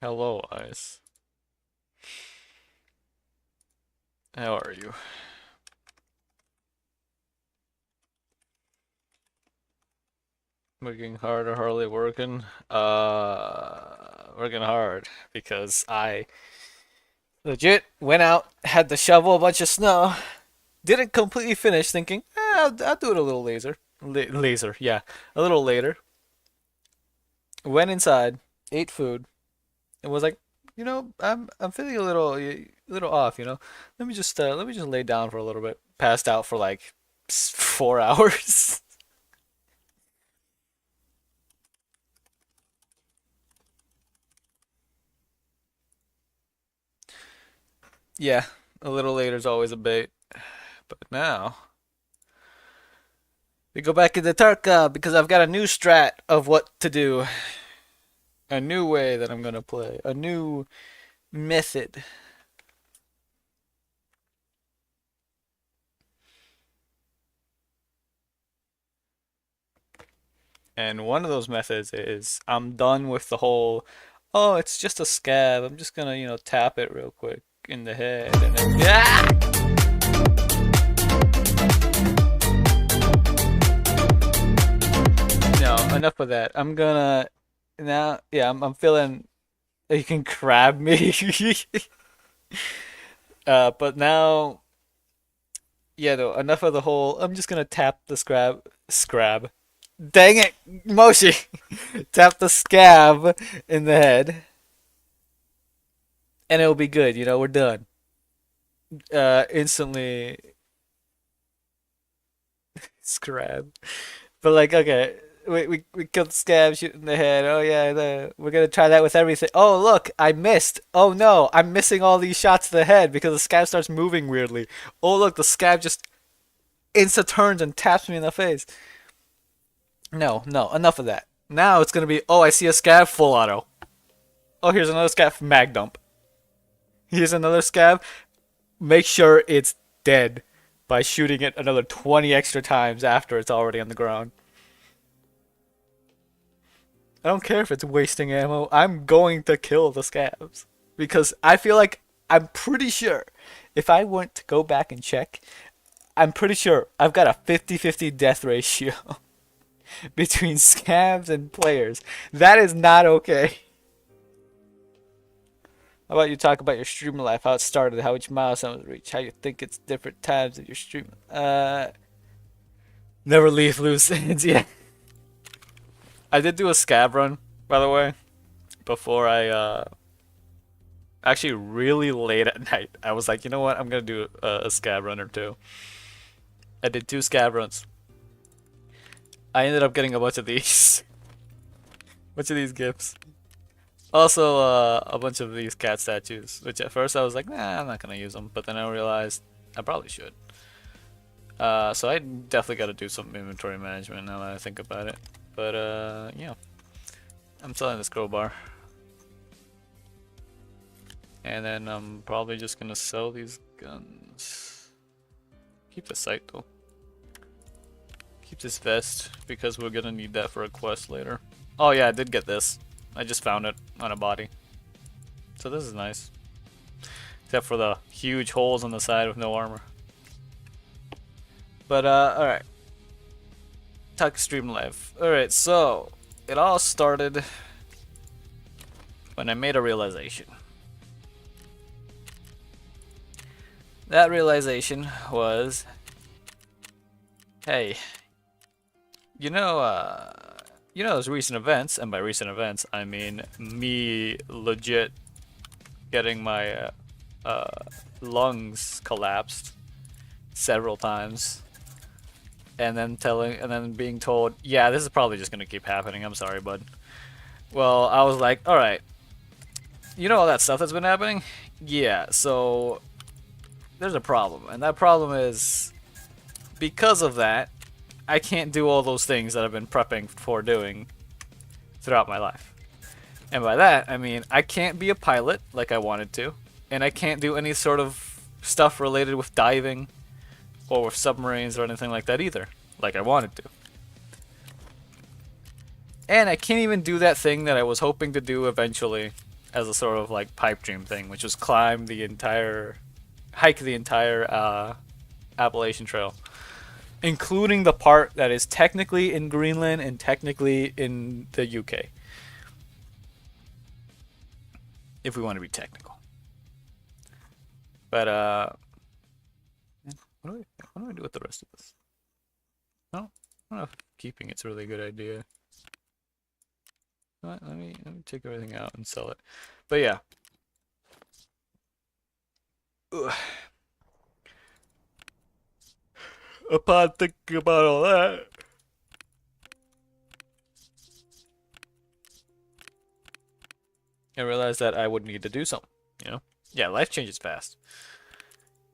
Hello, Ice. How are you? Working hard or hardly working? Working hard because I legit went out, had to shovel a bunch of snow, didn't completely finish, thinking, I'll do it a little later. Yeah, a little later. Went inside, ate food, and was like, I'm feeling a little off. Let me just lay down for a little bit. Passed out for like 4 hours. Yeah, a little later is always a bait. But now we go back into Tarkov because I've got a new strat of what to do, a new way that I'm gonna play, a new method. And one of those methods is I'm done with the whole, oh, it's just a scab. I'm just gonna, tap it real quick in the head and then, yeah! No, enough of that. I'm gonna now, yeah, I'm feeling you can crab me. But now, yeah, no, enough of the whole. I'm just gonna tap the scrab. Dang it, Moshi! Tap the scab in the head, and it'll be good. We're done. Instantly scrab. But like, okay, we killed the scab, shoot in the head. Oh yeah, we're gonna try that with everything. Oh look, I missed. Oh no, I'm missing all these shots to the head because the scab starts moving weirdly. Oh look, the scab just insta turns and taps me in the face. No, no, enough of that. Now it's gonna be, oh, I see a scab, full auto. Oh, here's another scab, mag dump. Here's another scab. Make sure it's dead by shooting it another 20 extra times after it's already on the ground. I don't care if it's wasting ammo. I'm going to kill the scabs because I feel like I'm pretty sure if I went to go back and check, I'm pretty sure I've got a 50-50 death ratio between scabs and players. That is not okay. How about you talk about your stream life, how it started, how each milestone was reached, how you think it's different times that you're streaming. Never leave loose ends. Yeah, I did do a scab run, by the way, before I actually really late at night. I was like, you know what? I'm gonna do a scab run or two. I did 2 scab runs. I ended up getting a bunch of these, bunch of these gifts. Also, a bunch of these cat statues, which at first I was like, nah, I'm not gonna use them, but then I realized I probably should. So I definitely got to do some inventory management now that I think about it. But yeah, I'm selling this crowbar, and then I'm probably just gonna sell these guns. Keep the sight though. Keep this vest because we're gonna need that for a quest later. Oh yeah, I did get this. I just found it on a body. So this is nice. Except for the huge holes on the side with no armor. But alright. Talk stream life. Alright, so it all started when I made a realization. That realization was, hey, those recent events, and by recent events I mean me legit getting my lungs collapsed several times, and then being told, yeah, this is probably just gonna keep happening. I'm sorry, bud. Well, I was like, all right, all that stuff that's been happening. Yeah, so there's a problem, and that problem is because of that, I can't do all those things that I've been prepping for doing throughout my life. And by that, I mean I can't be a pilot like I wanted to, and I can't do any sort of stuff related with diving or with submarines or anything like that either, like I wanted to. And I can't even do that thing that I was hoping to do eventually as a sort of like pipe dream thing, which was hike the entire Appalachian Trail, including the part that is technically in Greenland and technically in the UK, if we want to be technical. But what do I do with the rest of this? No, I don't know if keeping it's a really good idea. Let me take everything out and sell it. But yeah. Ugh. Upon thinking about all that, I realized that I would need to do something, you know? Yeah, life changes fast.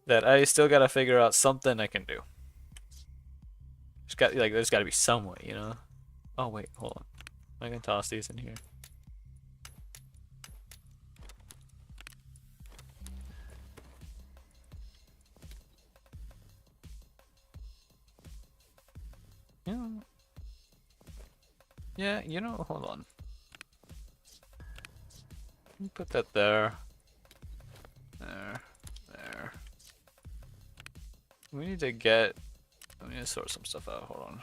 That I still gotta figure out something I can do. There's gotta be some way, you know? Oh wait, hold on. I can toss these in here. Yeah. Yeah, you know, hold on. Put that there. There. We need to sort some stuff out, hold on.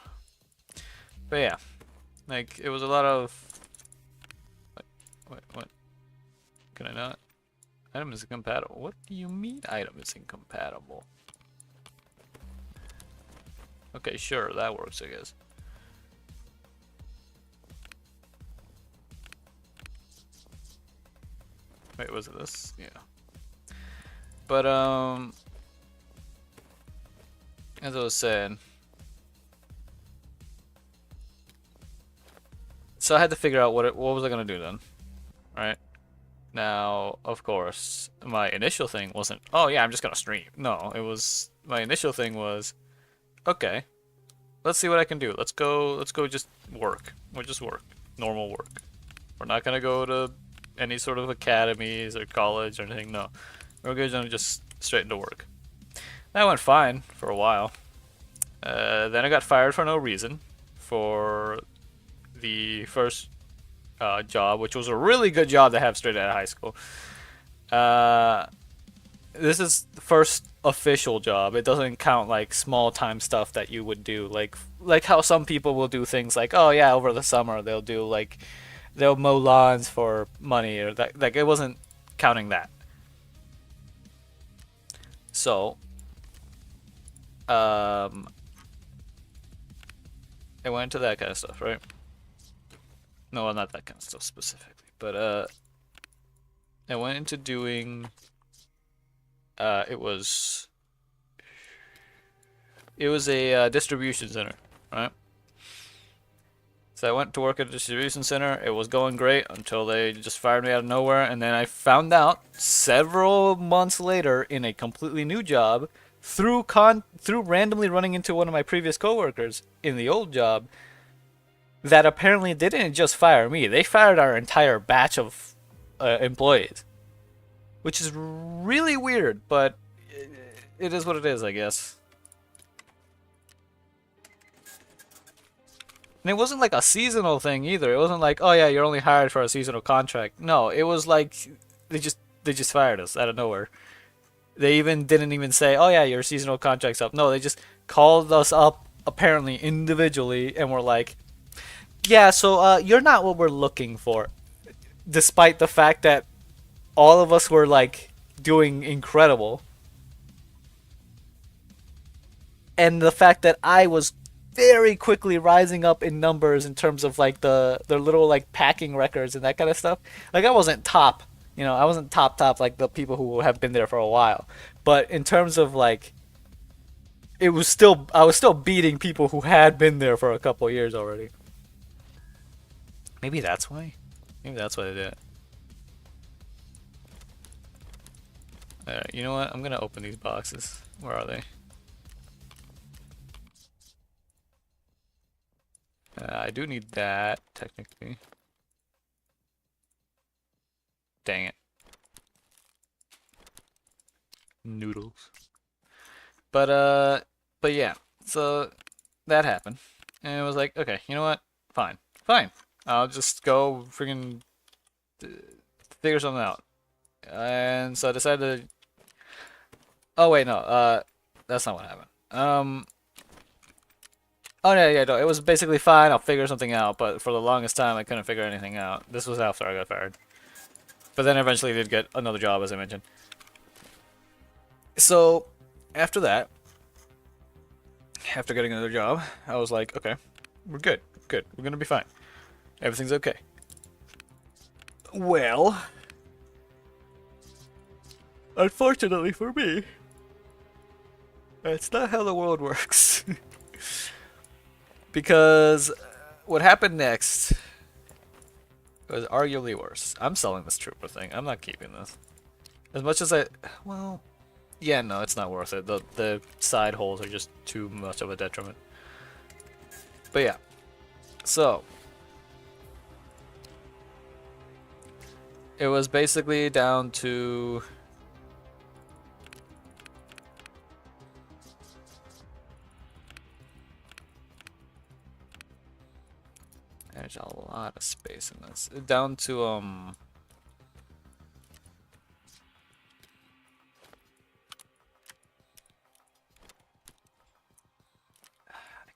But yeah, like, it was a lot of... Wait, what? Can I not? Item is incompatible. What do you mean item is incompatible? Okay, sure, that works, I guess. Wait, was it this? Yeah. But, as I was saying, so I had to figure out what was I gonna do then, right? Now, of course, my initial thing wasn't, oh yeah, I'm just gonna stream. No, my initial thing was, okay, let's see what I can do. Let's go just work. We'll just work. Normal work. We're not gonna go to any sort of academies or college or anything, no. We're gonna just straight into work. That went fine for a while. Then I got fired for no reason for the first job, which was a really good job to have straight out of high school. This is the first official job. It doesn't count like small time stuff that you would do, like how some people will do things like, oh yeah, over the summer they'll mow lawns for money, or that, like, it wasn't counting that. So, I went into that kind of stuff, right? No, well, not that kind of stuff specifically, but I went into doing it was a distribution center, right? So I went to work at a distribution center. It was going great until they just fired me out of nowhere, and then I found out several months later in a completely new job through randomly running into one of my previous coworkers in the old job that apparently they didn't just fire me. They fired our entire batch of employees, which is really weird, but it is what it is, I guess. And it wasn't like a seasonal thing either. It wasn't like, oh yeah, you're only hired for a seasonal contract. No, it was like they just fired us out of nowhere. They didn't even say, oh yeah, your seasonal contract's up. No, they just called us up apparently individually and were like, yeah, so you're not what we're looking for. Despite the fact that all of us were like doing incredible. And the fact that I was very quickly rising up in numbers in terms of like the little like packing records and that kind of stuff. Like I wasn't top, I wasn't top like the people who have been there for a while. But in terms of like, I was still beating people who had been there for a couple years already. Maybe that's why. Maybe that's why they did it. Alright, you know what? I'm gonna open these boxes. Where are they? I do need that, technically. Dang it. Noodles. But yeah. So, that happened. And it was like, okay, you know what? Fine. I'll just go friggin' figure something out. And so I decided to. Oh wait, no. That's not what happened. Oh yeah, yeah, no. It was basically fine. I'll figure something out. But for the longest time, I couldn't figure anything out. This was after I got fired. But then eventually did get another job, as I mentioned. So after that, after getting another job, I was like, okay, we're good. Good. We're gonna be fine. Everything's okay. Well, unfortunately for me, that's not how the world works. Because what happened next was arguably worse. I'm selling this trooper thing. I'm not keeping this. As much as well, yeah, no, it's not worth it. The side holes are just too much of a detriment. But yeah, so it was basically down to there's a lot of space in this. Down to I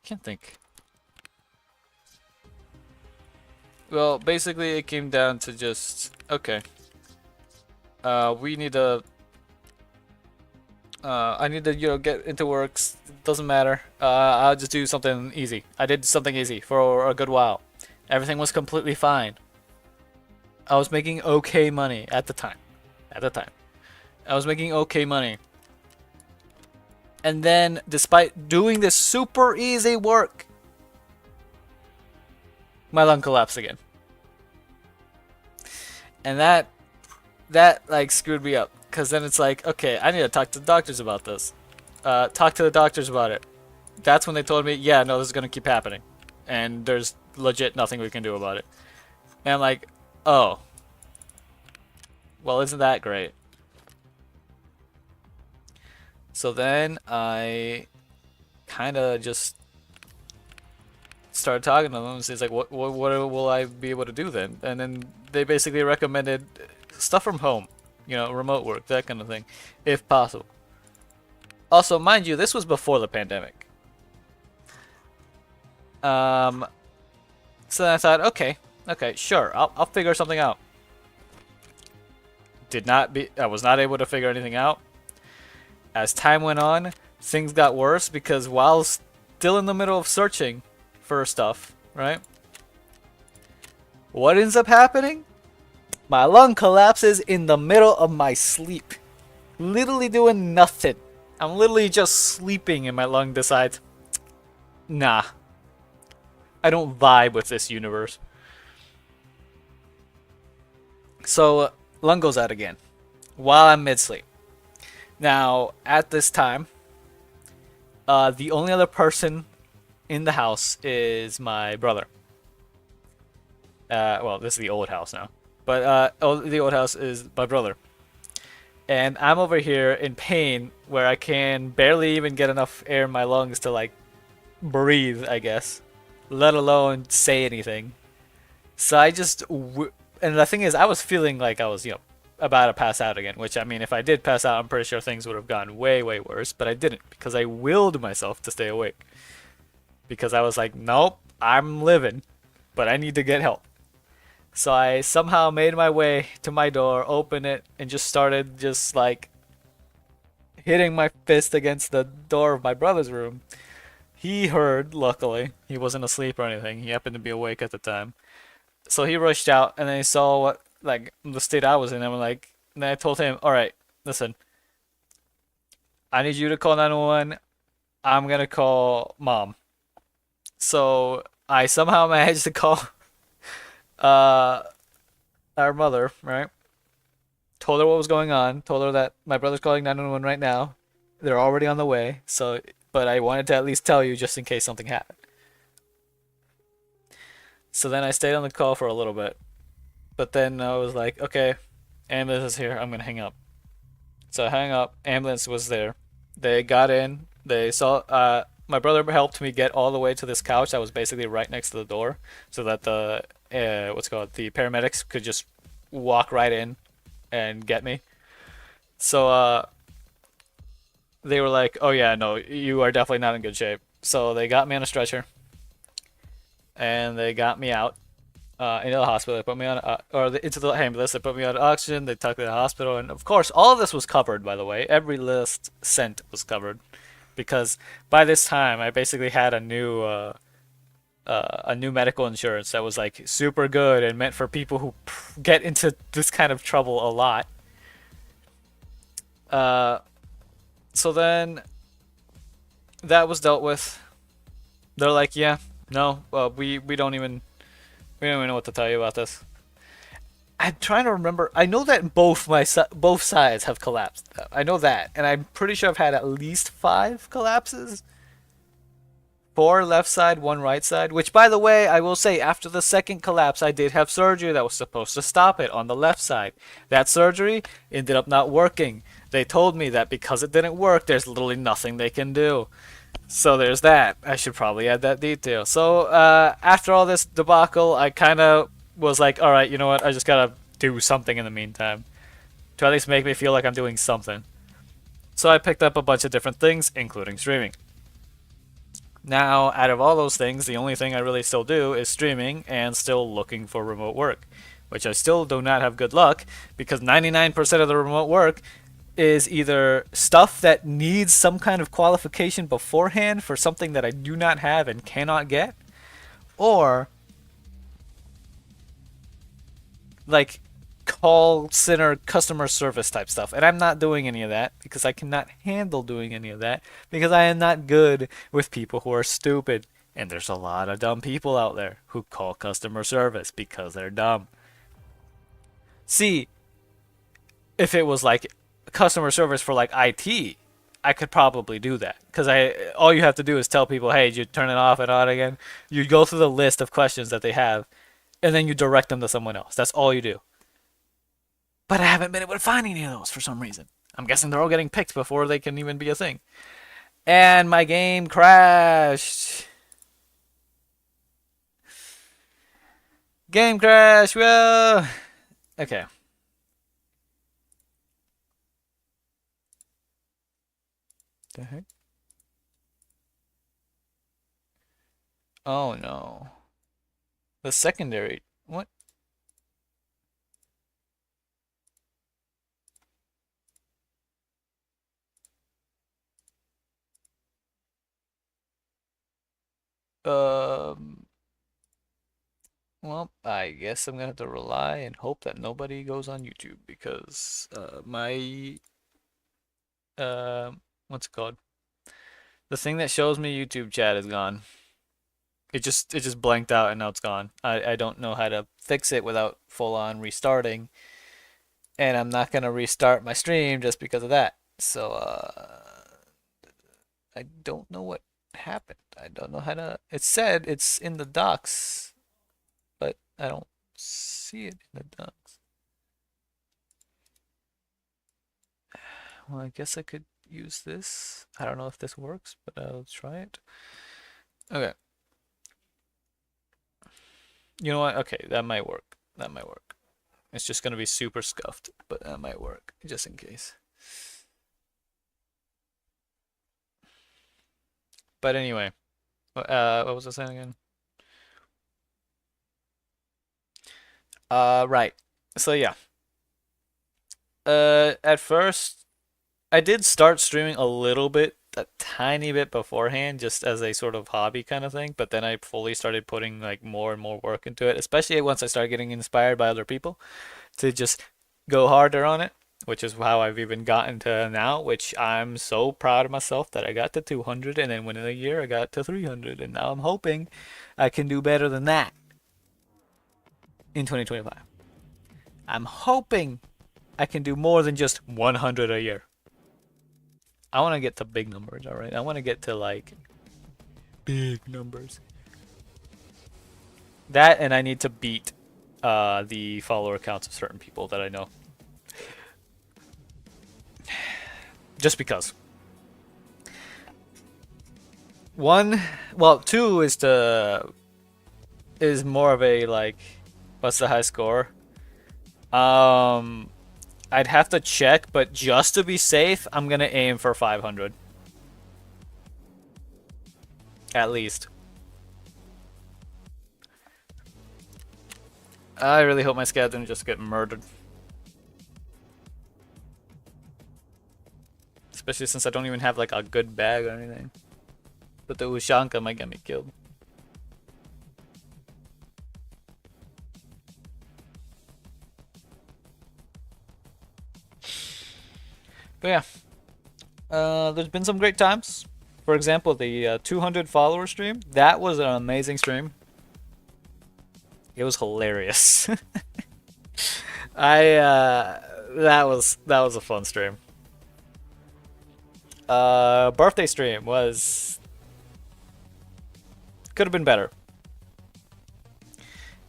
can't think. Well, basically it came down to just okay. We need to I need to, get into works. Doesn't matter. I'll just do something easy. I did something easy for a good while. Everything was completely fine. I was making okay money at the time. At the time. I was making okay money. And then, despite doing this super easy work, my lung collapsed again. And that like screwed me up. Because then it's like, okay, I need to talk to the doctors about this. Talk to the doctors about it. That's when they told me, yeah, no, this is going to keep happening. And there's legit nothing we can do about it. And I'm like, oh. Well, isn't that great? So then I kind of just started talking to them. And it's like, what will I be able to do then? And then they basically recommended stuff from home. Remote work, that kind of thing, if possible. Also, mind you, this was before the pandemic. So then I thought, okay, sure, I'll figure something out. I was not able to figure anything out. As time went on, things got worse because while still in the middle of searching for stuff, right? What ends up happening? My lung collapses in the middle of my sleep. Literally doing nothing. I'm literally just sleeping and my lung decides, nah. I don't vibe with this universe. So, lung goes out again. While I'm mid-sleep. Now, at this time, the only other person in the house is my brother. Well, this is the old house now. But the old house is my brother. And I'm over here in pain where I can barely even get enough air in my lungs to, like, breathe, I guess. Let alone say anything. So I just... and the thing is, I was feeling like I was, about to pass out again. Which, I mean, if I did pass out, I'm pretty sure things would have gone way, way worse. But I didn't, because I willed myself to stay awake. Because I was like, nope, I'm living. But I need to get help. So I somehow made my way to my door, opened it, and just started just like hitting my fist against the door of my brother's room. He heard, luckily. He wasn't asleep or anything. He happened to be awake at the time. So he rushed out and then he saw what, like, the state I was in. And then I told him, alright, listen. I need you to call 911. I'm gonna call mom. So I somehow managed to call our mother, right? Told her what was going on. Told her that my brother's calling 911 right now. They're already on the way. So, but I wanted to at least tell you just in case something happened. So then I stayed on the call for a little bit. But then I was like, okay, ambulance is here. I'm gonna hang up. So I hung up. Ambulance was there. They got in. They saw. My brother helped me get all the way to this couch that was basically right next to the door, so that the the paramedics could just walk right in and get me. So they were like, "Oh yeah, no, you are definitely not in good shape." So they got me on a stretcher and they got me out into the hospital. They put me on, into the ambulance. They put me on oxygen. They took me to the hospital, and of course, all of this was covered. By the way, every list cent was covered because by this time I basically had a new medical insurance that was like super good and meant for people who get into this kind of trouble a lot. Uh, so then that was dealt with. They're like, yeah, no, we don't even know what to tell you about this. I'm trying to remember. I know that both sides have collapsed. I know that, and I'm pretty sure I've had at least 5 collapses. 4 left side, 1 right side. Which, by the way, I will say, after the second collapse, I did have surgery that was supposed to stop it on the left side. That surgery ended up not working. They told me that because it didn't work, there's literally nothing they can do. So there's that. I should probably add that detail. So after all this debacle, I kind of was like, all right, you know what? I just gotta do something in the meantime to at least make me feel like I'm doing something. So I picked up a bunch of different things, including streaming. Now, out of all those things, the only thing I really still do is streaming and still looking for remote work, which I still do not have good luck because 99% of the remote work is either stuff that needs some kind of qualification beforehand for something that I do not have and cannot get, or like call center customer service type stuff. And I'm not doing any of that because I cannot handle doing any of that because I am not good with people who are stupid. And there's a lot of dumb people out there who call customer service because they're dumb. See, if it was like customer service for like IT, I could probably do that because I all you have to do is tell people, hey, you turn it off and on again. You go through the list of questions that they have, and then you direct them to someone else. That's all you do. But I haven't been able to find any of those for some reason. I'm guessing they're all getting picked before they can even be a thing. And my game crashed. Game crash. Well, okay. The heck? Oh no. The secondary. What? Um. Well, I guess I'm gonna have to rely and hope that nobody goes on YouTube because my what's it called? The thing that shows me YouTube chat is gone. It just blanked out and now it's gone. I don't know how to fix it without full on restarting, and I'm not gonna restart my stream just because of that. So I don't know what happened. I don't know how to. It said it's in the docs, but I don't see it in the docs. Well, I guess I could use this. I don't know if this works, but I'll try it. Okay. You know what? Okay, that might work. That might work. It's just gonna be super scuffed, but that might work, just in case. But anyway, what was I saying again? Right. So yeah. At first, I did start streaming a little bit, a tiny bit beforehand, just as a sort of hobby kind of thing. But then I fully started putting like more and more work into it, especially once I started getting inspired by other people to just go harder on it, which is how I've even gotten to now, which I'm so proud of myself that I got to 200 and then within a year I got to 300 and now I'm hoping I can do better than that in 2025. I'm hoping I can do more than just 100 a year. I want to get to big numbers, all right? I want to get to like big numbers. That and I need to beat the follower counts of certain people that I know. Just because. One, well, two is more of a like, what's the high score? Um, I'd have to check, but just to be safe, I'm gonna aim for 500 at least. I really hope my scav didn't just get murdered, especially since I don't even have like a good bag or anything. But the Ushanka might get me killed. But yeah, there's been some great times. For example, the 200 follower stream. That was an amazing stream. It was hilarious. I that was a fun stream. Birthday stream was could have been better.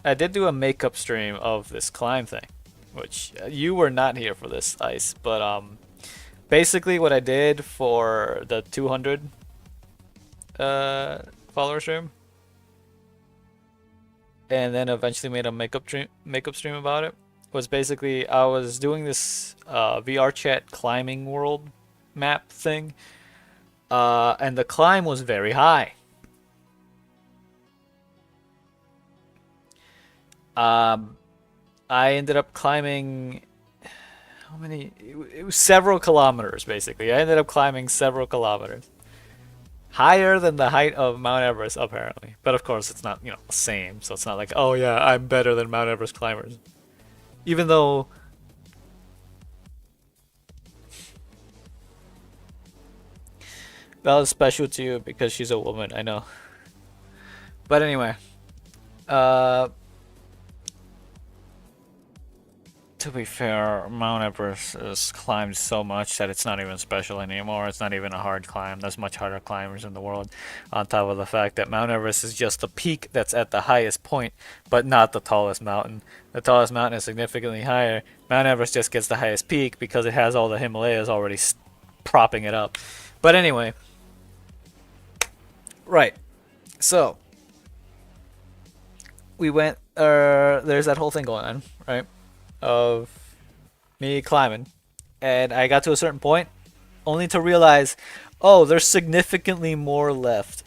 I did do a makeup stream of this climb thing, which you were not here for this, Ice, but basically what I did for the 200 follower stream, and then eventually made a makeup stream about it, was basically I was doing this VR chat climbing world map thing, and the climb was very high. Um, I ended up climbing how many? It was several kilometers basically. I ended up climbing several kilometers. Higher than the height of Mount Everest, apparently. But of course, it's not, the same. So it's not like, oh yeah, I'm better than Mount Everest climbers. Even though that was special to you because she's a woman, I know. But anyway, uh, to be fair, Mount Everest is climbed so much that it's not even special anymore. It's not even a hard climb. There's much harder climbers in the world. On top of the fact that Mount Everest is just the peak that's at the highest point, but not the tallest mountain. The tallest mountain is significantly higher. Mount Everest just gets the highest peak because it has all the Himalayas already propping it up. But anyway, right. So, we went, there's that whole thing going on, right? Of me climbing, and I got to a certain point, only to realize, oh, there's significantly more left.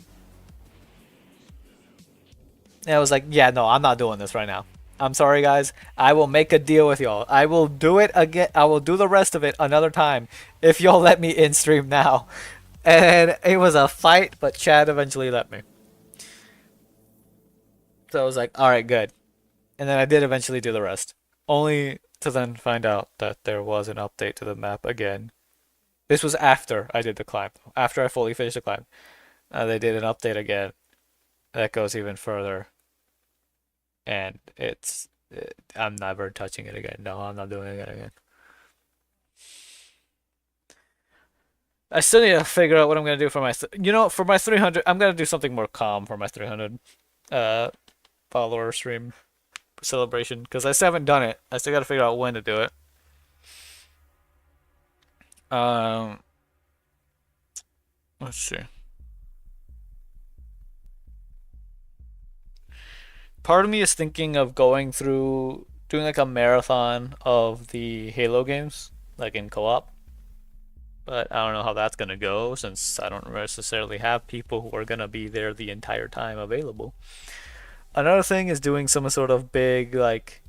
And I was like, yeah, no, I'm not doing this right now. I'm sorry, guys. I will make a deal with y'all. I will do it again. I will do the rest of it another time if y'all let me in stream now. And it was a fight, but Chad eventually let me. So I was like, all right, good. And then I did eventually do the rest, only to then find out that there was an update to the map again. This was after I did the climb. After I fully finished the climb, they did an update again that goes even further, and I'm never touching it again. No, I'm not doing it again. I still need to figure out what I'm gonna do for my, for my 300. I'm gonna do something more calm for my 300 uh follower stream celebration because I still haven't done it. I still gotta figure out when to do it. Um, let's see. Part of me is thinking of going through doing like a marathon of the Halo games, like in co-op. But I don't know how that's gonna go since I don't necessarily have people who are gonna be there the entire time available. Another thing is doing some sort of big like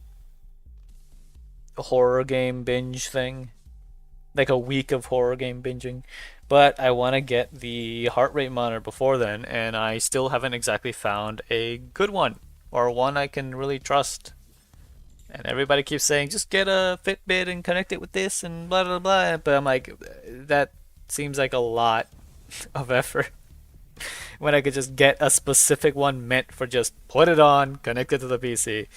horror game binge thing, like a week of horror game binging. But I want to get the heart rate monitor before then, and I still haven't exactly found a good one or one I can really trust. And everybody keeps saying, just get a Fitbit and connect it with this and blah blah blah. But I'm like, that seems like a lot of effort when I could just get a specific one meant for just put it on, connect it to the PC.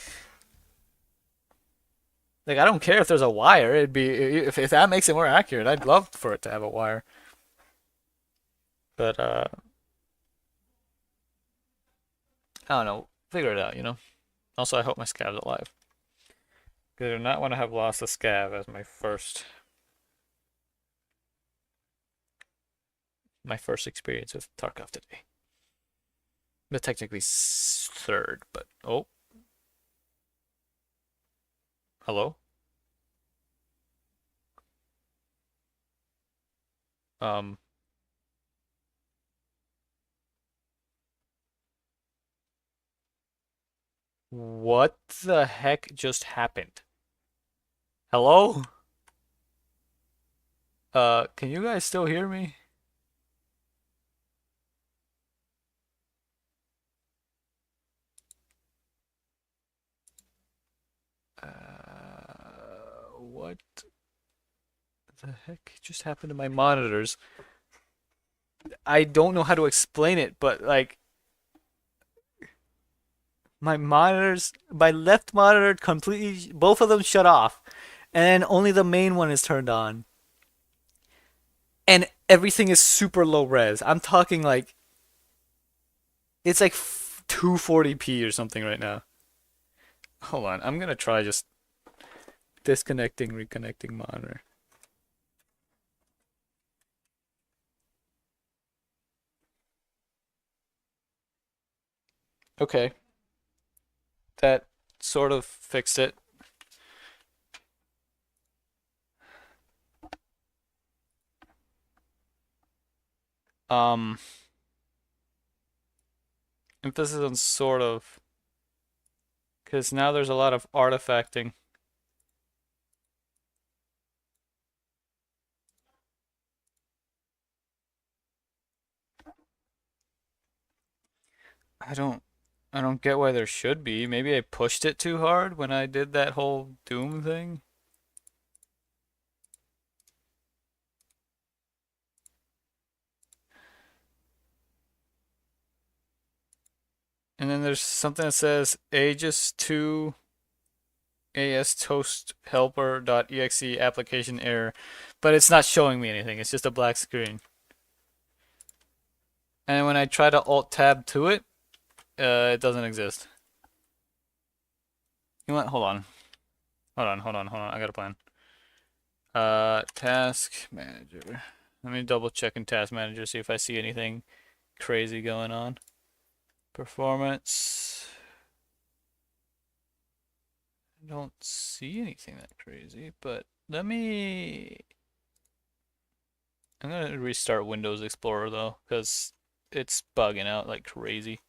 Like I don't care if there's a wire. It'd be if that makes it more accurate. I'd love for it to have a wire. But I don't know. Figure it out. Also, I hope my scav's alive. Because I do not want to have lost a scav as my first experience with Tarkov today. But technically third, but oh. Hello? Um, what the heck just happened? Hello? Can you guys still hear me? What the heck just happened to my monitors? I don't know how to explain it, but like my left monitor completely, both of them shut off, and only the main one is turned on. And everything is super low res. I'm talking like it's like 240p or something right now. Hold on, I'm gonna try just disconnecting, reconnecting monitor. Okay, that sort of fixed it. Um, emphasis on sort of, because now there's a lot of artifacting. I don't I don't get why there should be. Maybe I pushed it too hard when I did that whole Doom thing. And then there's something that says Aegis 2 AS Toast Helper.exe application error, but it's not showing me anything. It's just a black screen. And when I try to Alt Tab to it, it doesn't exist. You know what? Hold on. Hold on. I got a plan. Task Manager. Let me double check in Task Manager, see if I see anything crazy going on. Performance. I don't see anything that crazy, but let me. I'm gonna restart Windows Explorer though, because it's bugging out like crazy.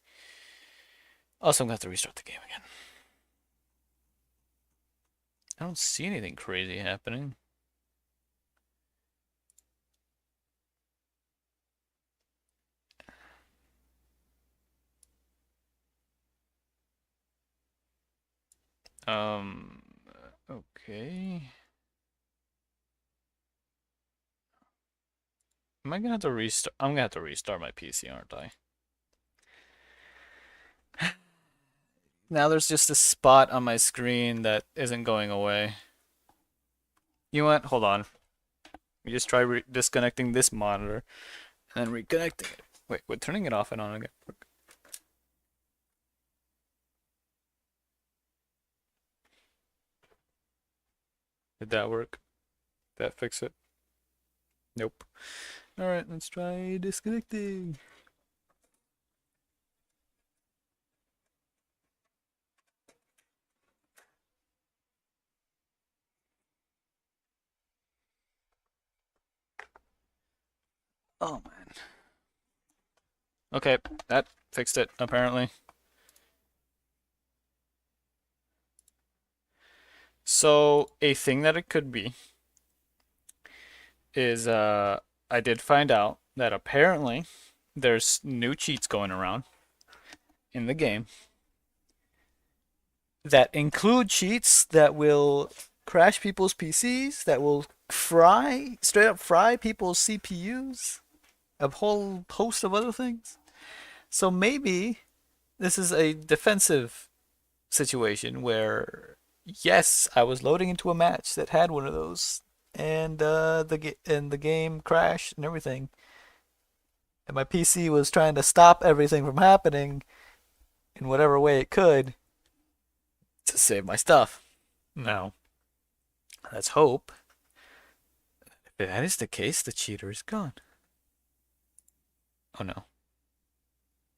Also, I'm gonna have to restart the game again. I don't see anything crazy happening. Um, okay. Am I gonna have to restart? I'm gonna have to restart my PC, aren't I? Now there's just a spot on my screen that isn't going away. You know what? Hold on. We just try disconnecting this monitor and then reconnecting it. Wait, we're turning it off and on again. Did that work? Did that fix it? Nope. Alright, let's try disconnecting. Oh man. Okay, that fixed it apparently. So a thing that it could be is I did find out that apparently there's new cheats going around in the game that include cheats that will crash people's PCs, that will straight up fry people's CPUs, a whole host of other things. So maybe this is a defensive situation where, yes, I was loading into a match that had one of those, and the game crashed and everything, and my PC was trying to stop everything from happening in whatever way it could to save my stuff. Now, let's hope if that is the case, the cheater is gone. Oh no.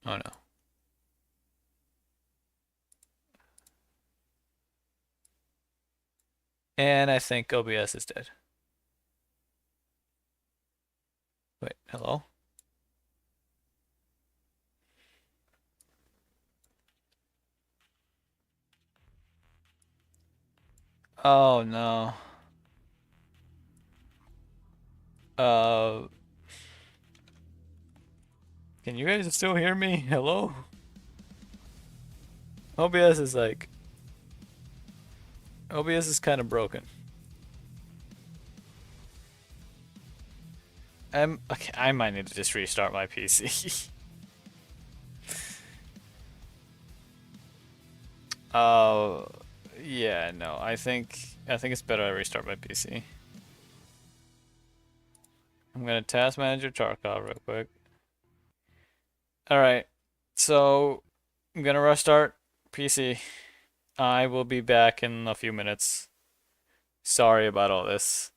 Oh no. And I think OBS is dead. Wait, hello? Oh no. Uh, can you guys still hear me? Hello? OBS is like, OBS is kind of broken. Okay, I might need to just restart my PC. Uh, yeah, no, I think it's better I restart my PC. I'm gonna task manager Tarkov real quick. Alright, so I'm gonna restart PC. I will be back in a few minutes. Sorry about all this.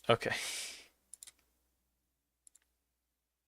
Okay.